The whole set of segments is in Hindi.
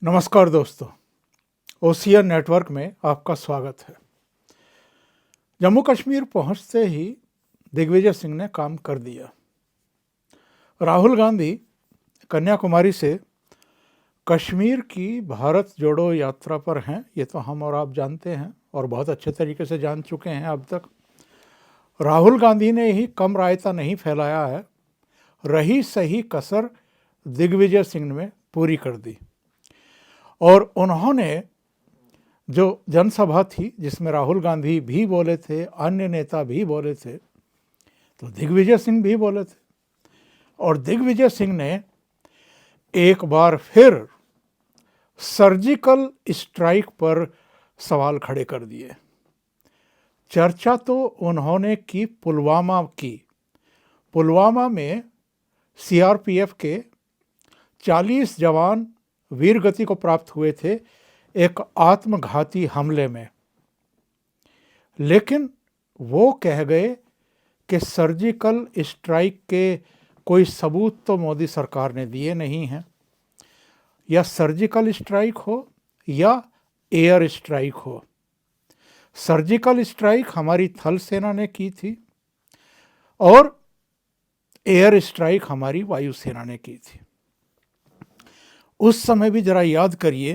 नमस्कार दोस्तों, ओशियन नेटवर्क में आपका स्वागत है। जम्मू कश्मीर पहुंचते ही दिग्विजय सिंह ने काम कर दिया। राहुल गांधी कन्याकुमारी से कश्मीर की भारत जोड़ो यात्रा पर हैं, ये तो हम और आप जानते हैं और बहुत अच्छे तरीके से जान चुके हैं अब तक। राहुल गांधी ने ही कम रायता नहीं फैलाया है, रही सही कसर दिग्विजय सिंह ने पूरी कर दी। और उन्होंने जो जनसभा थी जिसमें राहुल गांधी भी बोले थे, अन्य नेता भी बोले थे, तो दिग्विजय सिंह भी बोले थे। और दिग्विजय सिंह ने एक बार फिर सर्जिकल स्ट्राइक पर सवाल खड़े कर दिए। चर्चा तो उन्होंने की पुलवामा की। पुलवामा में सीआरपीएफ के 40 जवान वीरगति को प्राप्त हुए थे एक आत्मघाती हमले में, लेकिन वो कह गए कि सर्जिकल स्ट्राइक के कोई सबूत तो मोदी सरकार ने दिए नहीं हैं। या सर्जिकल स्ट्राइक हो या एयर स्ट्राइक हो, सर्जिकल स्ट्राइक हमारी थल सेना ने की थी और एयर स्ट्राइक हमारी वायुसेना ने की थी। उस समय भी जरा याद करिए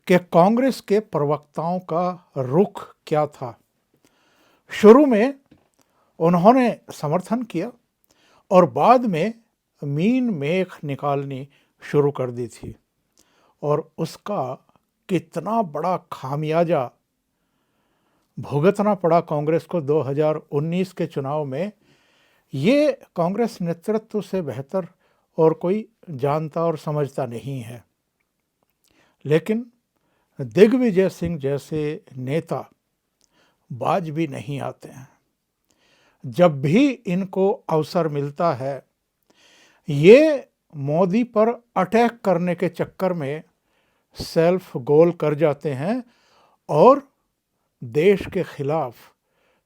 कि कांग्रेस के प्रवक्ताओं का रुख क्या था। शुरू में उन्होंने समर्थन किया और बाद में मीन मेख निकालनी शुरू कर दी थी, और उसका कितना बड़ा खामियाजा भुगतना पड़ा कांग्रेस को 2019 के चुनाव में, ये कांग्रेस नेतृत्व से बेहतर और कोई जानता और समझता नहीं है। लेकिन दिग्विजय सिंह जैसे नेता बाज भी नहीं आते हैं। जब भी इनको अवसर मिलता है, ये मोदी पर अटैक करने के चक्कर में सेल्फ गोल कर जाते हैं और देश के खिलाफ,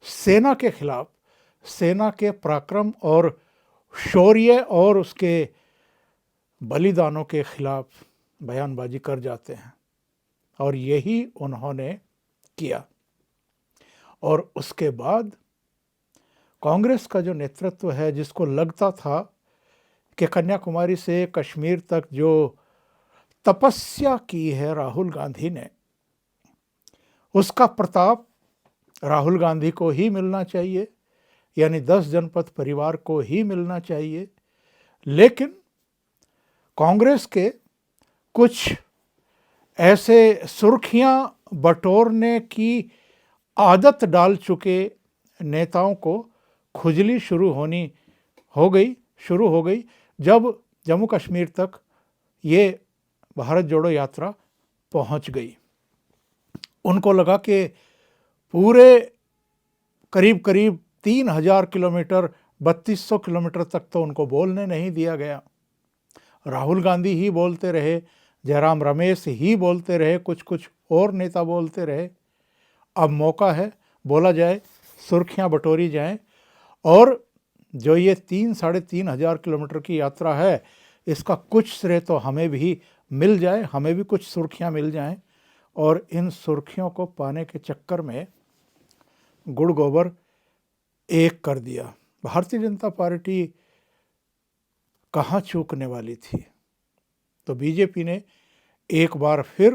सेना के खिलाफ, सेना के पराक्रम और शौर्य और उसके बलिदानों के खिलाफ बयानबाजी कर जाते हैं। और यही उन्होंने किया। और उसके बाद कांग्रेस का जो नेतृत्व है, जिसको लगता था कि कन्याकुमारी से कश्मीर तक जो तपस्या की है राहुल गांधी ने, उसका प्रताप राहुल गांधी को ही मिलना चाहिए, यानी 10 जनपद परिवार को ही मिलना चाहिए। लेकिन कांग्रेस के कुछ ऐसे सुर्खियां बटोरने की आदत डाल चुके नेताओं को खुजली शुरू हो गई जब जम्मू कश्मीर तक ये भारत जोड़ो यात्रा पहुंच गई। उनको लगा कि पूरे करीब 3000 किलोमीटर, 3200 किलोमीटर तक तो उनको बोलने नहीं दिया गया। राहुल गांधी ही बोलते रहे, जयराम रमेश ही बोलते रहे, कुछ और नेता बोलते रहे। अब मौका है, बोला जाए, सुर्खियां बटोरी जाएं, और जो ये 3-3.5 किलोमीटर की यात्रा है, इसका कुछ श्रेय तो हमें भी मिल जाए, हमें भी कुछ सुर्खियां मिल जाएं। और इन सुर्खियों को पाने के चक्कर में गुड़ गोबर एक कर दिया। भारतीय जनता पार्टी कहाँ चूकने वाली थी, तो बीजेपी ने एक बार फिर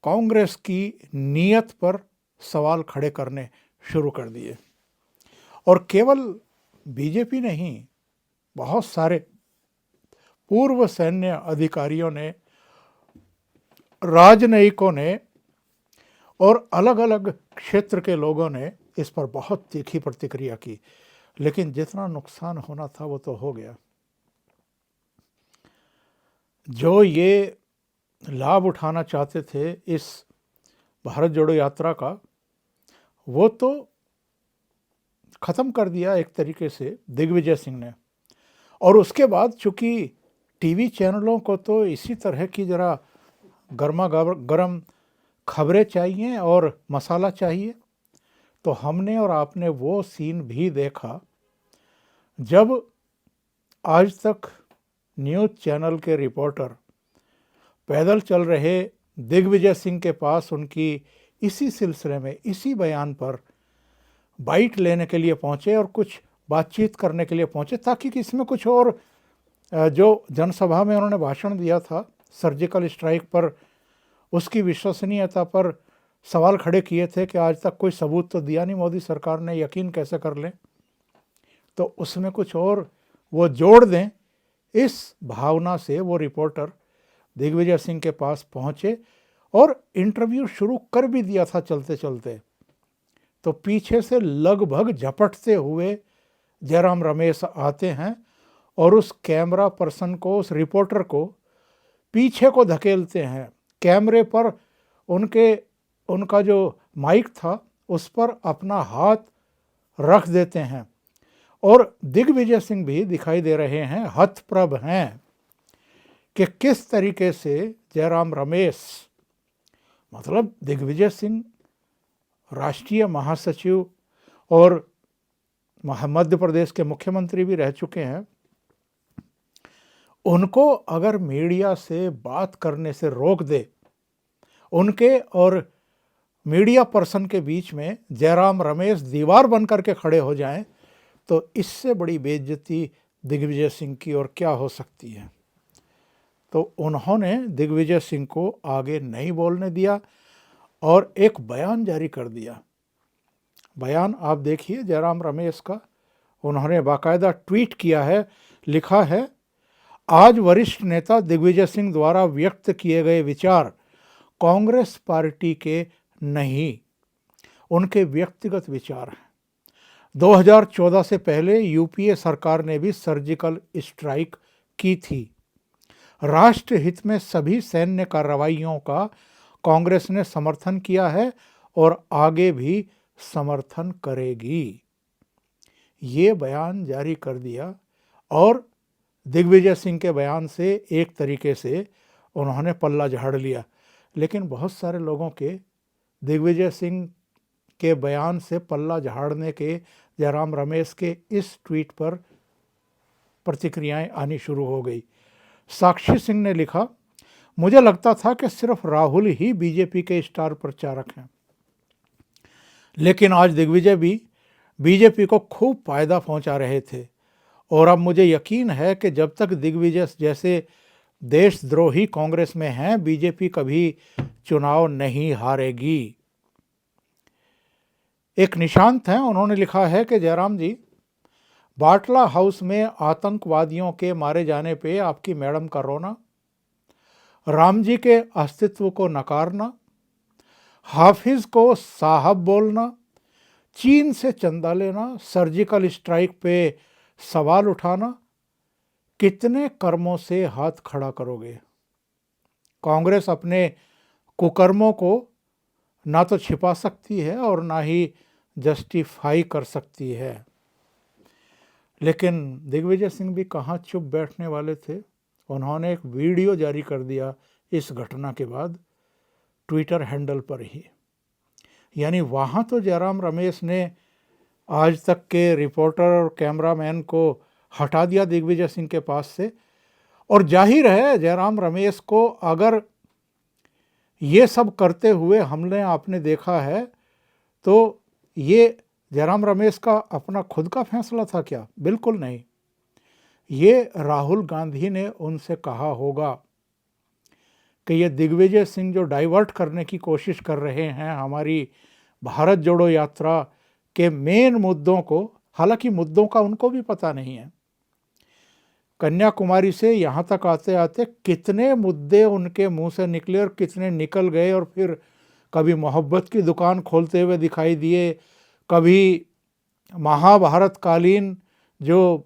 कांग्रेस की नीयत पर सवाल खड़े करने शुरू कर दिए। और केवल बीजेपी नहीं, बहुत सारे पूर्व सैन्य अधिकारियों ने, राजनयिकों ने और अलग अलग क्षेत्र के लोगों ने इस पर बहुत तीखी प्रतिक्रिया की। लेकिन जितना नुकसान होना था वो तो हो गया। जो ये लाभ उठाना चाहते थे इस भारत जोड़ो यात्रा का, वो तो ख़त्म कर दिया एक तरीके से दिग्विजय सिंह ने। और उसके बाद चूँकि टीवी चैनलों को तो इसी तरह की ज़रा गर्मा गर्म खबरें चाहिए और मसाला चाहिए, तो हमने और आपने वो सीन भी देखा जब आज तक न्यूज़ चैनल के रिपोर्टर पैदल चल रहे दिग्विजय सिंह के पास उनकी इसी सिलसिले में, इसी बयान पर बाइट लेने के लिए पहुंचे और कुछ बातचीत करने के लिए पहुंचे, ताकि कि इसमें कुछ और जो जनसभा में उन्होंने भाषण दिया था सर्जिकल स्ट्राइक पर, उसकी विश्वसनीयता पर सवाल खड़े किए थे कि आज तक कोई सबूत तो दिया नहीं मोदी सरकार ने, यकीन कैसे कर लें। तो उसमें कुछ और वो जोड़ दें, इस भावना से वो रिपोर्टर दिग्विजय सिंह के पास पहुंचे और इंटरव्यू शुरू कर भी दिया था चलते चलते। तो पीछे से लगभग झपटते हुए जयराम रमेश आते हैं और उस कैमरा पर्सन को, उस रिपोर्टर को पीछे को धकेलते हैं। कैमरे पर उनका जो माइक था उस पर अपना हाथ रख देते हैं और दिग्विजय सिंह भी दिखाई दे रहे हैं, हतप्रभ हैं कि किस तरीके से जयराम रमेश, मतलब दिग्विजय सिंह राष्ट्रीय महासचिव और मध्य प्रदेश के मुख्यमंत्री भी रह चुके हैं, उनको अगर मीडिया से बात करने से रोक दे, उनके और मीडिया पर्सन के बीच में जयराम रमेश दीवार बन करके खड़े हो जाएं, तो इससे बड़ी बेइज्जती दिग्विजय सिंह की और क्या हो सकती है। तो उन्होंने दिग्विजय सिंह को आगे नहीं बोलने दिया और एक बयान जारी कर दिया। बयान आप देखिए जयराम रमेश का, उन्होंने बाकायदा ट्वीट किया है, लिखा है, आज वरिष्ठ नेता दिग्विजय सिंह द्वारा व्यक्त किए गए विचार कांग्रेस पार्टी के नहीं, उनके व्यक्तिगत विचार हैं। 2014 से पहले यूपीए सरकार ने भी सर्जिकल स्ट्राइक की थी। राष्ट्र हित में सभी सैन्य कार्रवाइयों का कांग्रेस ने समर्थन किया है और आगे भी समर्थन करेगी। ये बयान जारी कर दिया और दिग्विजय सिंह के बयान से एक तरीके से उन्होंने पल्ला झाड़ लिया। लेकिन बहुत सारे लोगों के दिग्विजय सिंह के बयान से पल्ला झाड़ने के जयराम रमेश के इस ट्वीट पर प्रतिक्रियाएं आनी शुरू हो गई। साक्षी सिंह ने लिखा, मुझे लगता था कि सिर्फ राहुल ही बीजेपी के स्टार प्रचारक हैं, लेकिन आज दिग्विजय भी बीजेपी को खूब फायदा पहुंचा रहे थे और अब मुझे यकीन है कि जब तक दिग्विजय जैसे देशद्रोही कांग्रेस में हैं, बीजेपी कभी चुनाव नहीं हारेगी। एक निशांत हैं, उन्होंने लिखा है कि जयराम जी, बाटला हाउस में आतंकवादियों के मारे जाने पे आपकी मैडम का रोना, राम जी के अस्तित्व को नकारना, हाफिज को साहब बोलना, चीन से चंदा लेना, सर्जिकल स्ट्राइक पे सवाल उठाना, कितने कर्मों से हाथ खड़ा करोगे। कांग्रेस अपने कुकर्मों को ना तो छिपा सकती है और ना ही जस्टिफाई कर सकती है। लेकिन दिग्विजय सिंह भी कहाँ चुप बैठने वाले थे, उन्होंने एक वीडियो जारी कर दिया इस घटना के बाद ट्विटर हैंडल पर ही। यानी वहाँ तो जयराम रमेश ने आज तक के रिपोर्टर और कैमरामैन को हटा दिया दिग्विजय सिंह के पास से, और जाहिर है जयराम रमेश को अगर ये सब करते हुए हमने आपने देखा है तो ये जयराम रमेश का अपना खुद का फैसला था क्या? बिल्कुल नहीं। ये राहुल गांधी ने उनसे कहा होगा कि ये दिग्विजय सिंह जो डाइवर्ट करने की कोशिश कर रहे हैं हमारी भारत जोड़ो यात्रा के मेन मुद्दों को, हालांकि मुद्दों का उनको भी पता नहीं है। कन्याकुमारी से यहाँ तक आते आते कितने मुद्दे उनके मुंह से निकले और कितने निकल गए, और फिर कभी मोहब्बत की दुकान खोलते हुए दिखाई दिए, कभी महाभारत कालीन जो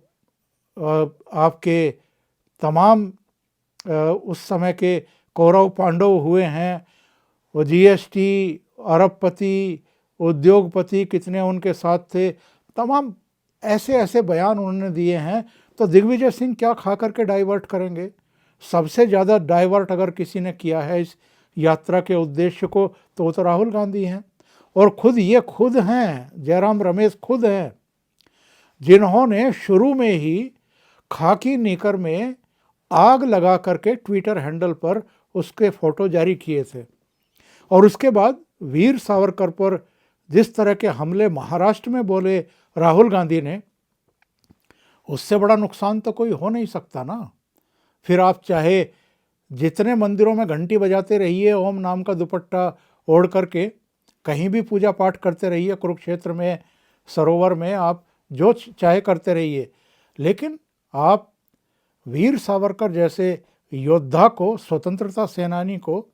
आपके तमाम उस समय के कौरव पांडव हुए हैं, वो जीएसटी, अरबपति, उद्योगपति कितने उनके साथ थे, तमाम ऐसे ऐसे बयान उन्होंने दिए हैं। तो दिग्विजय सिंह क्या खा करके डाइवर्ट करेंगे? सबसे ज़्यादा डाइवर्ट अगर किसी ने किया है इस यात्रा के उद्देश्य को तो वो तो राहुल गांधी हैं, और ये खुद हैं, जयराम रमेश खुद हैं जिन्होंने शुरू में ही खाकी निकर में आग लगा करके ट्विटर हैंडल पर उसके फ़ोटो जारी किए थे। और उसके बाद वीर सावरकर पर जिस तरह के हमले महाराष्ट्र में बोले राहुल गांधी ने, उससे बड़ा नुकसान तो कोई हो नहीं सकता ना। फिर आप चाहे जितने मंदिरों में घंटी बजाते रहिए, ओम नाम का दुपट्टा ओढ़ करके कहीं भी पूजा पाठ करते रहिए, कुरुक्षेत्र में, सरोवर में, आप जो चाहे करते रहिए, लेकिन आप वीर सावरकर जैसे योद्धा को, स्वतंत्रता सेनानी को,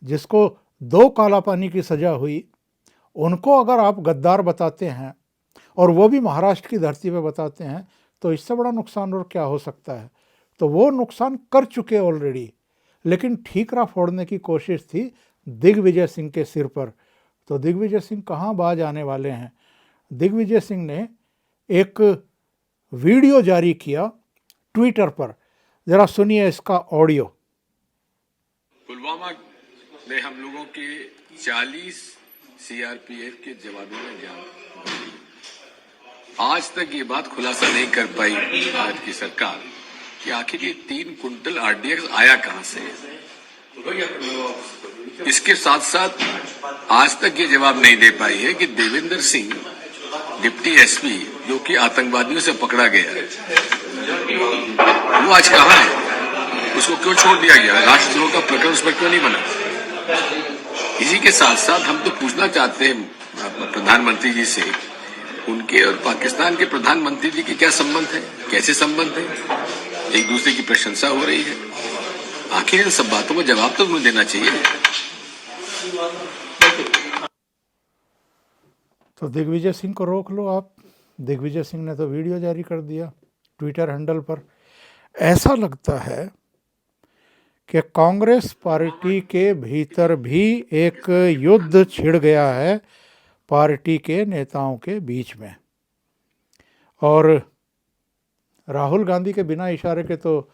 जिसको 2 काला पानी की सज़ा हुई, उनको अगर आप गद्दार बताते हैं और वो भी महाराष्ट्र की धरती पे बताते हैं, तो इससे बड़ा नुकसान और क्या हो सकता है। तो वो नुकसान कर चुके ऑलरेडी, लेकिन ठीकरा फोड़ने की कोशिश थी दिग्विजय सिंह के सिर पर। तो दिग्विजय सिंह कहाँ बाज आने वाले हैं। दिग्विजय सिंह ने एक वीडियो जारी किया ट्विटर पर, जरा सुनिए इसका ऑडियो। पुलवामा में हम लोगों के 40 सीआरपीएफ के जवानों ने जान दी। आज तक ये बात खुलासा नहीं कर पाई भारत की सरकार कि आखिर ये 3 कुंटल आरडीएक्स आया कहां से। इसके साथ साथ आज तक ये जवाब नहीं दे पाई है कि देवेंद्र सिंह डिप्टी एसपी, जो कि आतंकवादियों से पकड़ा गया है, वो आज कहां है, उसको क्यों छोड़ दिया गया, राष्ट्रद्रोह का प्रकरण उस पर क्यों नहीं बना। इसी के साथ साथ हम तो पूछना चाहते हैं प्रधानमंत्री जी से, उनके और पाकिस्तान के प्रधानमंत्री जी के क्या संबंध है, कैसे संबंध है, एक दूसरे की प्रशंसा हो रही है। आखिर इन सब बातों को जवाब तो उन्हें देना चाहिए। तो दिग्विजय सिंह को रोक लो आप। दिग्विजय सिंह ने तो वीडियो जारी कर दिया ट्विटर हैंडल पर। ऐसा लगता है कि कांग्रेस पार्टी के भीतर भी एक युद्ध छिड़ गया है पार्टी के नेताओं के बीच में, और राहुल गांधी के बिना इशारे के तो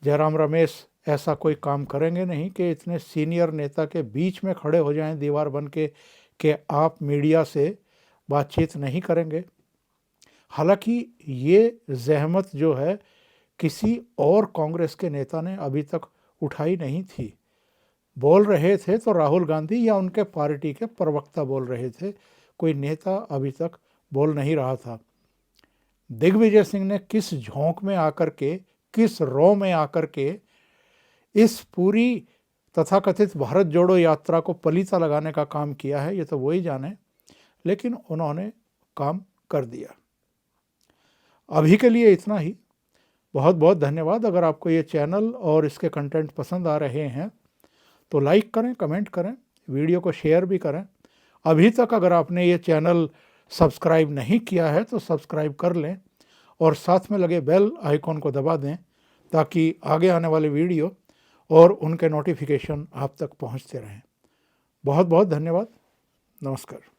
जयराम रमेश ऐसा कोई काम करेंगे नहीं कि इतने सीनियर नेता के बीच में खड़े हो जाएं दीवार बन के कि आप मीडिया से बातचीत नहीं करेंगे। हालांकि ये जहमत जो है किसी और कांग्रेस के नेता ने अभी तक उठाई नहीं थी। बोल रहे थे तो राहुल गांधी या उनके पार्टी के प्रवक्ता बोल रहे थे, कोई नेता अभी तक बोल नहीं रहा था। दिग्विजय सिंह ने किस झोंक में आकर के, किस रौ में आकर के इस पूरी तथाकथित भारत जोड़ो यात्रा को पलीता लगाने का काम किया है, ये तो वही जाने, लेकिन उन्होंने काम कर दिया। अभी के लिए इतना ही। बहुत बहुत धन्यवाद। अगर आपको ये चैनल और इसके कंटेंट पसंद आ रहे हैं तो लाइक करें, कमेंट करें, वीडियो को शेयर भी करें। अभी तक अगर आपने ये चैनल सब्सक्राइब नहीं किया है तो सब्सक्राइब कर लें और साथ में लगे बेल आइकॉन को दबा दें ताकि आगे आने वाले वीडियो और उनके नोटिफिकेशन आप तक पहुंचते रहें। बहुत बहुत धन्यवाद। नमस्कार।